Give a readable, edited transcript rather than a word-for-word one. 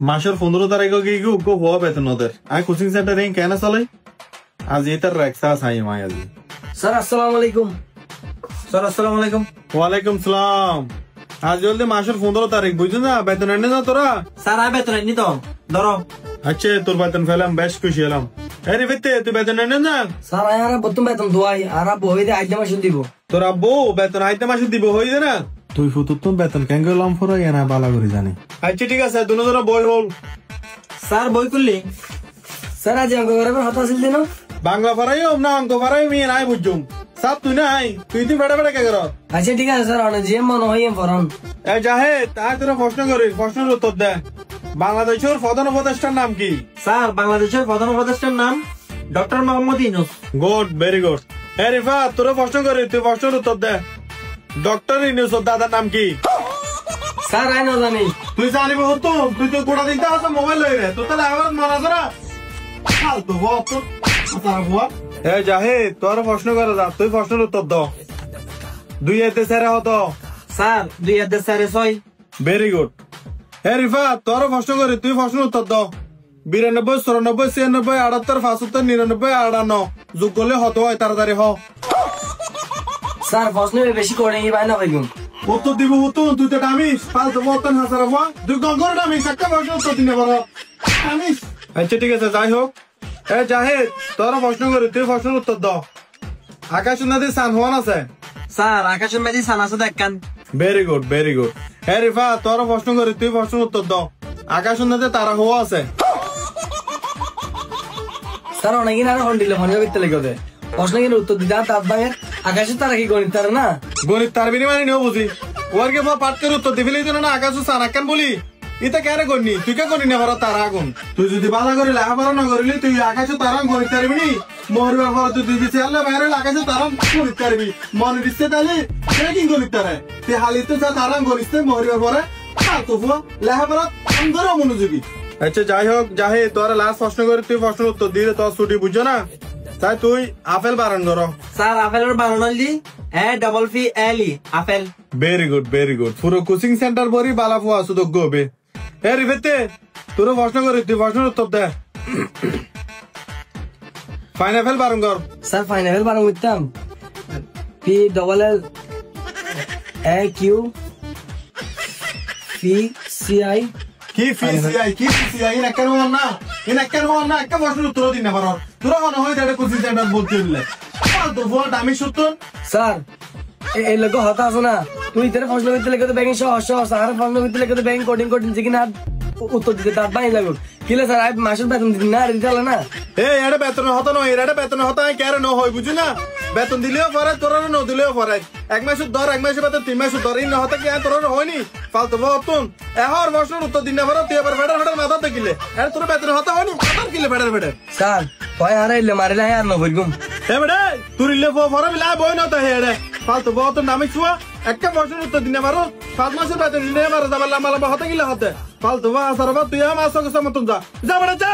মাসের 15 তারিখে গিয়ে গো হওয়া বেতন ওদের আমি কোচিং সেন্টারে কেন চলে আজ এটার রেক্সা চাই মাই আজ স্যার আসসালামু আলাইকুম। স্যার আসসালামু আলাইকুম। ওয়ালাইকুম সালাম। আজ জলদি মাসের 15 তারিখ বুঝছো না বেতন এনে না তোরা? স্যার আমি বেতন এনি তো ধরো। আচ্ছা তোর বেতন ফেলাম বেশ খুশি হলাম। আরে বেতে তুই বেতন এনে না? স্যার আর প্রথম বেতন দোয়াই আর বই দে আইতে মাসে দিব। তোর আব্বু বেতন আইতে মাসে দিব হইছে না? তুই ফুতুর বেতন কেন গেলাম ফরাই না বালা করে জানি। আচ্ছা ঠিক আছে দুজনে বই হল। স্যার বই করলি স্যার আজ অঙ্ক করার কথা ছিল দিন বাংলা ফরাই না অঙ্ক ফরাই মি নাই বুঝুম সাব তুই নাই তুই বেড়া বেড়া কে কর? আচ্ছা ঠিক আছে স্যার অনেক যে মনে হয় ফরান এই যাহে তাই তোরা প্রশ্ন করিস প্রশ্নের উত্তর দে। বাংলাদেশের প্রধান উপদেষ্টার নাম কি? স্যার বাংলাদেশের প্রধান উপদেষ্টার নাম doctor Mohammad Yunus. Good very good. হ্যাঁ রিফা তোরা প্রশ্ন করিস তুই প্রশ্নের উত্তর দে। ডক্টর ইউনূস দাদার নাম কি? স্যার আই না জানি। তুই জানিব হতো তুই তো গোটা দিতে আছে মোবাইল লই রে তো তাহলে আমার মনে আছে না ফালতু বত তার বুয়া। এই যাহে তোর প্রশ্ন করে যা তুই প্রশ্নের উত্তর দাও। দুই এতে সেরা হতো স্যার 2006 ভেরি গুড। হ্যাঁ রিফা তোর প্রশ্ন করে তুই প্রশ্নের উত্তর দাও। 92 94 96 78 75 99 98 যোগ করলে হতো হয় তাড়াতাড়ি হ। স্যার প্রশ্ন বেশি করে কি বাইনা হইগুম উত্তর দিব হতো তুই তো ডামিস ফালতু বতন হাসার হওয়া তুই গঙ্গর ডামিস একটা প্রশ্ন উত্তর দিনে বড় ডামিস। আচ্ছা ঠিক আছে যাই হোক। এ জাহেদ তোর প্রশ্ন করে তুই প্রশ্নের উত্তর দাও। আকাশ নদী সান হওয়ান আছে? স্যার আকাশের মেজি সান আছে দেখেন। Very good very good. হ্যাঁ রিফা তোর প্রশ্ন করে তুই প্রশ্নের উত্তর দাও। আকাশ নদী তারা হওয়া আছে? স্যার অনেকদিন আর হন দিলে মনে করতে লেগে প্রশ্ন কিন্তু উত্তর দিতে তার ভাইয়ের আকাশের তারা কি গণিত তারা না গণিত তার বিনিময় নিও বুঝি ওর কে পাঠ করে উত্তর দিবি না আকাশ সান আকান বলি এটা কেন করনি তুই কে করি না বড় তারা আগুন তুই যদি বাধা করে লেখাপড়া না করলি তুই আকাশে তারা গণিত পারবি নি মরবার পর তুই দিবি আল্লাহ বাইরে আকাশে তারা গণিত পারবি মনে দিচ্ছে তাহলে সে কি গণিত তারা তুই হালিতে যা তারা গণিত মরবার পরে লেখাপড়া করে মনোযোগী। আচ্ছা যাই হোক যাহে তোর লাস্ট প্রশ্ন করে তুই প্রশ্নের উত্তর দিলে তোর ছুটি বুঝছো না তাই তুই আপেল বারণ করো। স্যার আপেলের বারণ হলি APPLE apple. Very good very good. পুরো কোচিং সেন্টার ভরি বালাফু সুযোগ্য হবে। এ রিফেতে তোর প্রশ্ন করে তুই প্রশ্নের উত্তর দে। ফাইনাল বারণ কর। স্যার ফাইনাল বারণ করতাম PLL AQPCI কি PCI কি PCI ইন একটা হন না একটা প্রশ্নের উত্তর দিন না পারো তোরা মনে হয় এটা কোচিং সেন্টার বলতে দিলে তো বল আমি সত্য। স্যার এই লোক হতা আছে না তুই ইতারে প্রশ্ন করতে লেগে তো ব্যাংক সহজ আর প্রশ্ন করতে লেগে তো ব্যাংক কোডিং যে না উত্তর দিতে তার বাই লাগো কিলে স্যার আই মাসের বেতন দিন না দিতে না এই এটা বেতন হতো নয় এটা বেতন হতো কেন ন হয় বুঝু না বেতন দিলেও পরে তোরা ন দিলেও পরে এক মাসের ধর এক মাসের বেতন 3 মাসের ধর ইন হতো কি তোর হয়নি ফালতু বতুন এখন প্রশ্নের উত্তর দিন না পারো তুই আবার ফেডার মাথা দেখিলে আর তোর বেতন হতো হয়নি কত কিলে ফেডার স্যার ভয় হারাইলে মারিলে আর ন বলগুম এ বেড়ে তুই ইলে ফরে বিলা বই না তো হে ফালতু বতুন নামে ছুয়া একটা প্রশ্নের উত্তর দিন না পারো 7 মাসের বেতন দিনে পারো যাবার লম্বা লম্বা হতে গিলে হতে ফালতু বা সারা তুই আমার সঙ্গে সমতন যা বেড়ে যা।